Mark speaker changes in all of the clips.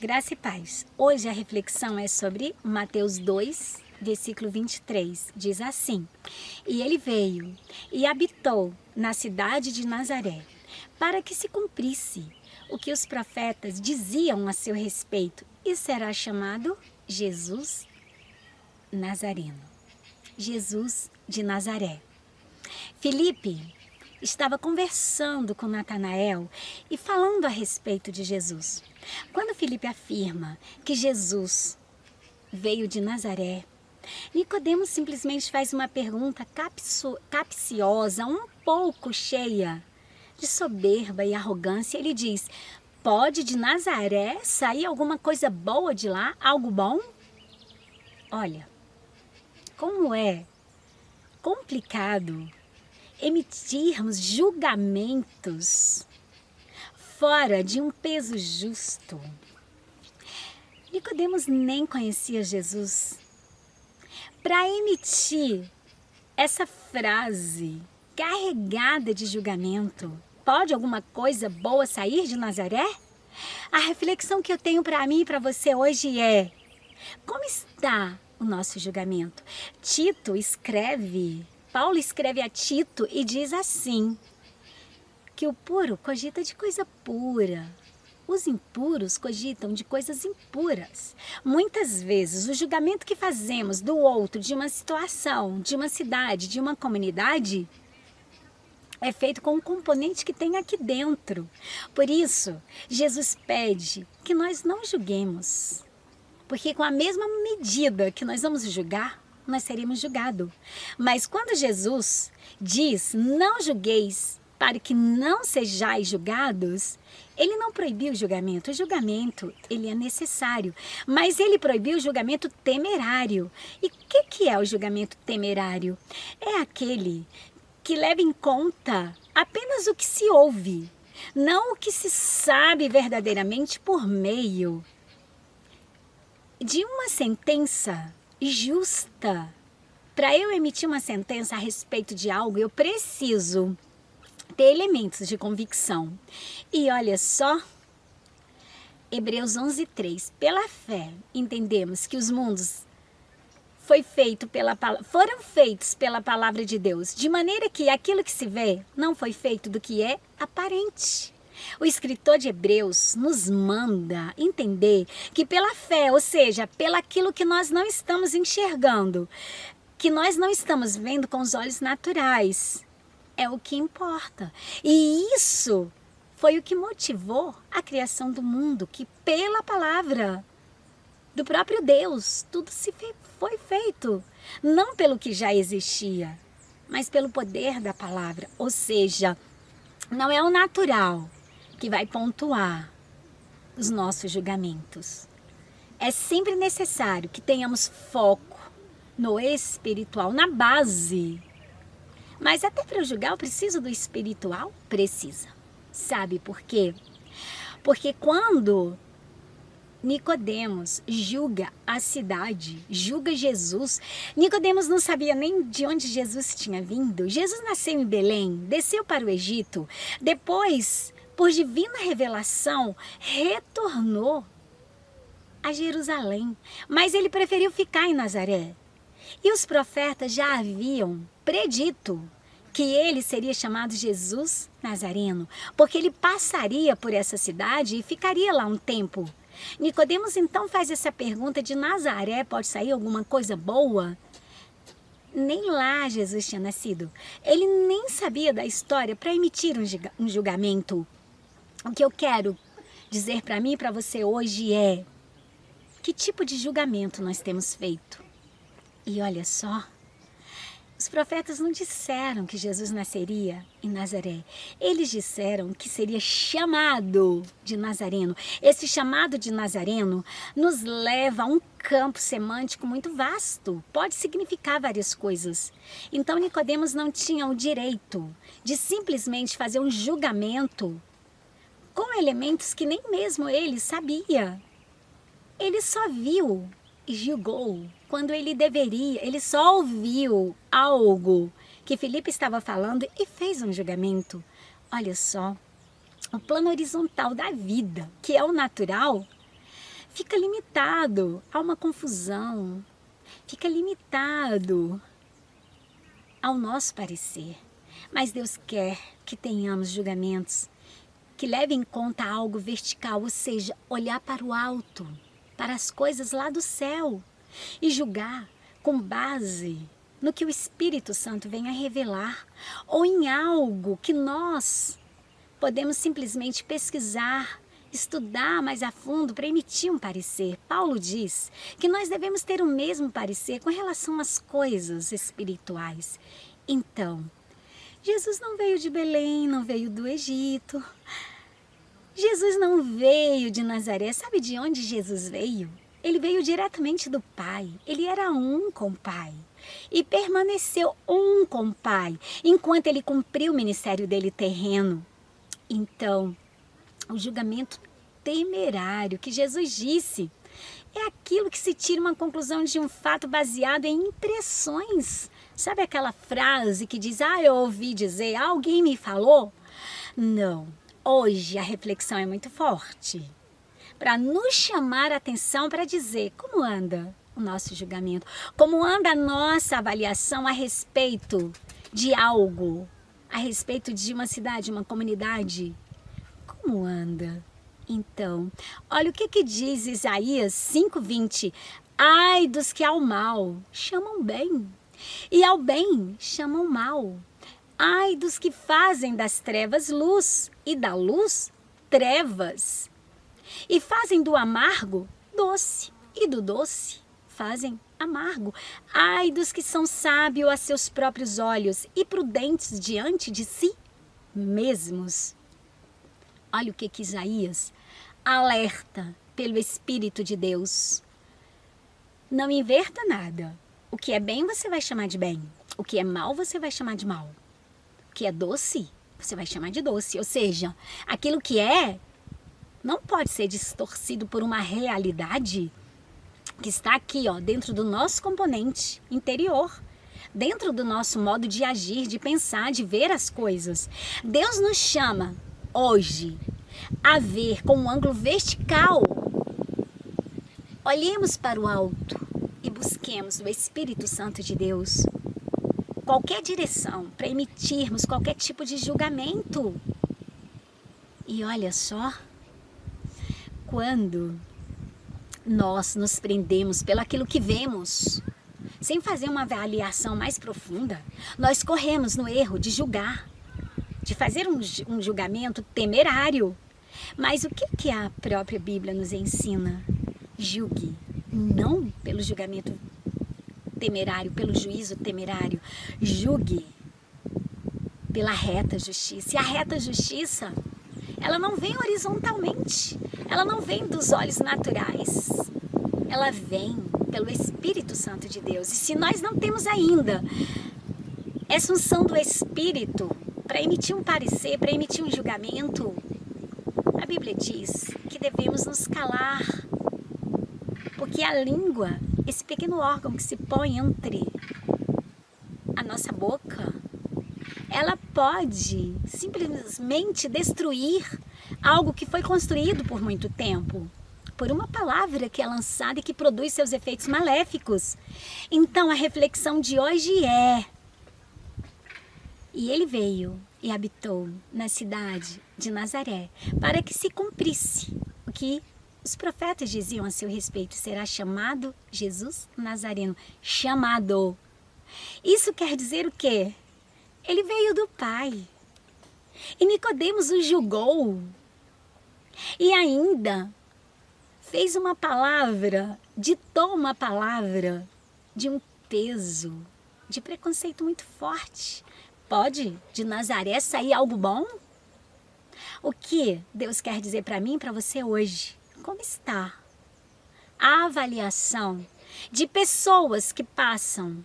Speaker 1: Graça e paz. Hoje a reflexão é sobre Mateus 2, versículo 23. Diz assim: E ele veio e habitou na cidade de Nazaré, para que se cumprisse o que os profetas diziam a seu respeito, e será chamado Jesus Nazareno. Jesus de Nazaré. Filipe estava conversando com Natanael e falando a respeito de Jesus. Quando Filipe afirma que Jesus veio de Nazaré, Nicodemos simplesmente faz uma pergunta capciosa, um pouco cheia de soberba e arrogância. Ele diz: pode de Nazaré sair alguma coisa boa de lá? Algo bom? Olha, como é complicado emitirmos julgamentos fora de um peso justo. Nicodemos nem conhecia Jesus. Para emitir essa frase carregada de julgamento, pode alguma coisa boa sair de Nazaré? A reflexão que eu tenho para mim e para você hoje é: como está o nosso julgamento? Paulo escreve a Tito e diz assim, que o puro cogita de coisa pura, os impuros cogitam de coisas impuras. Muitas vezes o julgamento que fazemos do outro, de uma situação, de uma cidade, de uma comunidade, é feito com um componente que tem aqui dentro. Por isso, Jesus pede que nós não julguemos, porque com a mesma medida que nós vamos julgar, nós seremos julgados. Mas quando Jesus diz, não julgueis para que não sejais julgados, ele não proibiu o julgamento. O julgamento, ele é necessário, mas ele proibiu o julgamento temerário. E o que é o julgamento temerário? É aquele que leva em conta apenas o que se ouve, não o que se sabe verdadeiramente por meio de uma sentença justa. Para eu emitir uma sentença a respeito de algo, eu preciso ter elementos de convicção. E olha só, Hebreus 11:3. Pela fé, entendemos que os mundos foram feitos pela palavra de Deus, de maneira que aquilo que se vê não foi feito do que é aparente. O escritor de Hebreus nos manda entender que pela fé, ou seja, pelaquilo que nós não estamos enxergando, que nós não estamos vendo com os olhos naturais, é o que importa. E isso foi o que motivou a criação do mundo, que pela palavra do próprio Deus, tudo foi feito, não pelo que já existia, mas pelo poder da palavra. Ou seja, não é o natural que vai pontuar os nossos julgamentos. É sempre necessário que tenhamos foco no espiritual, na base. Mas até para eu julgar, eu preciso do espiritual? Precisa. Sabe por quê? Porque quando Nicodemos julga a cidade, julga Jesus, Nicodemos não sabia nem de onde Jesus tinha vindo. Jesus nasceu em Belém, desceu para o Egito, depois, por divina revelação, retornou a Jerusalém, mas ele preferiu ficar em Nazaré. E os profetas já haviam predito que ele seria chamado Jesus Nazareno, porque ele passaria por essa cidade e ficaria lá um tempo. Nicodemos então faz essa pergunta: de Nazaré pode sair alguma coisa boa? Nem lá Jesus tinha nascido. Ele nem sabia da história para emitir um julgamento. O que eu quero dizer para mim e para você hoje é: que tipo de julgamento nós temos feito? E olha só, os profetas não disseram que Jesus nasceria em Nazaré. Eles disseram que seria chamado de Nazareno. Esse chamado de Nazareno nos leva a um campo semântico muito vasto. Pode significar várias coisas. Então Nicodemos não tinha o direito de simplesmente fazer um julgamento com elementos que nem mesmo ele sabia. Ele só viu e julgou quando ele só ouviu algo que Filipe estava falando e fez um julgamento. Olha só, o plano horizontal da vida, que é o natural, fica limitado a uma confusão, fica limitado ao nosso parecer. Mas Deus quer que tenhamos julgamentos que levem em conta algo vertical, ou seja, olhar para o alto, para as coisas lá do céu e julgar com base no que o Espírito Santo vem a revelar ou em algo que nós podemos simplesmente pesquisar, estudar mais a fundo para emitir um parecer. Paulo diz que nós devemos ter o mesmo parecer com relação às coisas espirituais. Então, Jesus não veio de Belém, não veio do Egito. Jesus não veio de Nazaré. Sabe de onde Jesus veio? Ele veio diretamente do Pai. Ele era um com o Pai. E permaneceu um com o Pai, enquanto ele cumpriu o ministério dele terreno. Então, o julgamento temerário que Jesus disse é aquilo que se tira uma conclusão de um fato baseado em impressões. Sabe aquela frase que diz, eu ouvi dizer, alguém me falou? Não. Hoje a reflexão é muito forte para nos chamar a atenção para dizer como anda o nosso julgamento, como anda a nossa avaliação a respeito de algo, a respeito de uma cidade, uma comunidade. Como anda? Então, olha o que diz Isaías 5:20. Ai dos que ao mal chamam bem, e ao bem chamam mal. Ai dos que fazem das trevas luz, e da luz trevas. E fazem do amargo doce, e do doce fazem amargo. Ai dos que são sábios a seus próprios olhos, e prudentes diante de si mesmos. Olha o que Isaías alerta pelo Espírito de Deus. Não inverta nada. O que é bem você vai chamar de bem. O que é mal você vai chamar de mal. O que é doce você vai chamar de doce. Ou seja, aquilo que é não pode ser distorcido por uma realidade que está aqui, dentro do nosso componente interior. Dentro do nosso modo de agir, de pensar, de ver as coisas. Deus nos chama hoje a ver com um ângulo vertical. Olhemos para o alto e busquemos o Espírito Santo de Deus. Qualquer direção para emitirmos qualquer tipo de julgamento. E olha só, quando nós nos prendemos pelaquilo que vemos, sem fazer uma avaliação mais profunda, nós corremos no erro de julgar, de fazer um julgamento temerário. Mas o que a própria Bíblia nos ensina? Julgue, não pelo julgamento temerário, pelo juízo temerário. Julgue pela reta justiça. E a reta justiça, ela não vem horizontalmente, ela não vem dos olhos naturais, ela vem pelo Espírito Santo de Deus. E se nós não temos ainda essa unção do Espírito para emitir um parecer, para emitir um julgamento, a Bíblia diz que devemos nos calar, porque a língua, esse pequeno órgão que se põe entre a nossa boca, ela pode simplesmente destruir algo que foi construído por muito tempo, por uma palavra que é lançada e que produz seus efeitos maléficos. Então a reflexão de hoje é: e ele veio e habitou na cidade de Nazaré, para que se cumprisse o que os profetas diziam a seu respeito: será chamado Jesus Nazareno. Chamado. Isso quer dizer o quê? Ele veio do Pai. E Nicodemos o julgou. E ainda fez uma palavra, ditou uma palavra de um peso, de preconceito muito forte. Pode de Nazaré sair algo bom? O que Deus quer dizer para mim e para você hoje? Como está a avaliação de pessoas que passam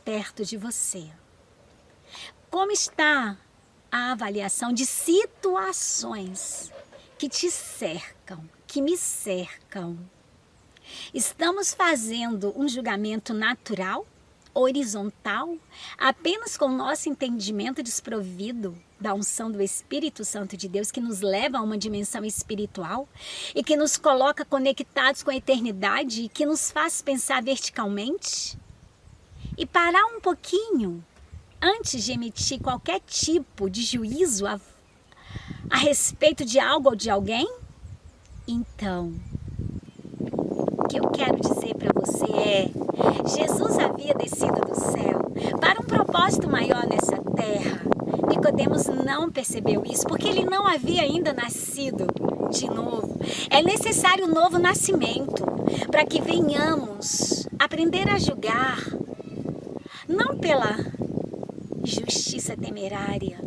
Speaker 1: perto de você? Como está a avaliação de situações que te cercam, que me cercam? Estamos fazendo um julgamento natural horizontal, apenas com o nosso entendimento desprovido da unção do Espírito Santo de Deus, que nos leva a uma dimensão espiritual e que nos coloca conectados com a eternidade e que nos faz pensar verticalmente? E parar um pouquinho antes de emitir qualquer tipo de juízo a respeito de algo ou de alguém? Então, o que eu quero dizer para você é: Jesus havia descido do céu para um propósito maior nessa terra. Nicodemos não percebeu isso porque ele não havia ainda nascido de novo. É necessário um novo nascimento para que venhamos aprender a julgar, não pela justiça temerária,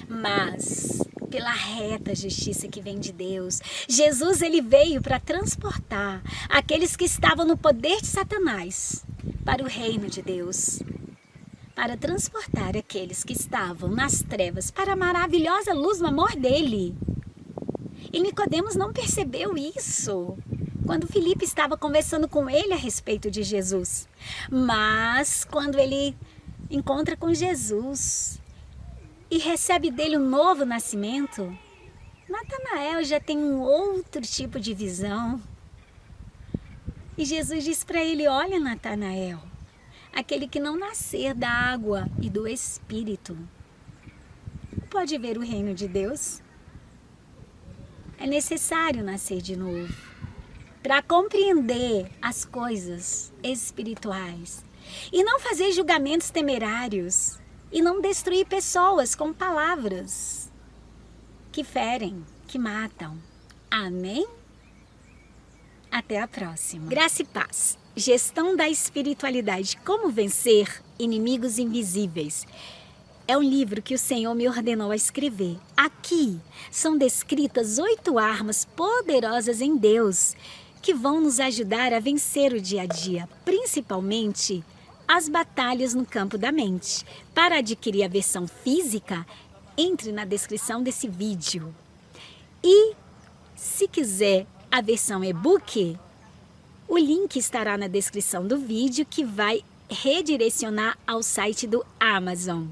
Speaker 1: mas pela reta justiça que vem de Deus. Jesus, ele veio para transportar aqueles que estavam no poder de Satanás para o reino de Deus, para transportar aqueles que estavam nas trevas para a maravilhosa luz do amor dele. E Nicodemos não percebeu isso quando Filipe estava conversando com ele a respeito de Jesus. Mas quando ele encontra com Jesus e recebe dele um novo nascimento, Natanael já tem um outro tipo de visão. E Jesus diz para ele: olha, Natanael, aquele que não nascer da água e do Espírito pode ver o reino de Deus. É necessário nascer de novo para compreender as coisas espirituais e não fazer julgamentos temerários e não destruir pessoas com palavras que ferem, que matam. Amém? Até a próxima. Graça e paz. Gestão da espiritualidade. Como vencer inimigos invisíveis. É um livro que o Senhor me ordenou a escrever. Aqui são descritas 8 armas poderosas em Deus que vão nos ajudar a vencer o dia a dia, principalmente as batalhas no campo da mente. Para adquirir a versão física, entre na descrição desse vídeo. E se quiser a versão e-book, o link estará na descrição do vídeo, que vai redirecionar ao site do Amazon.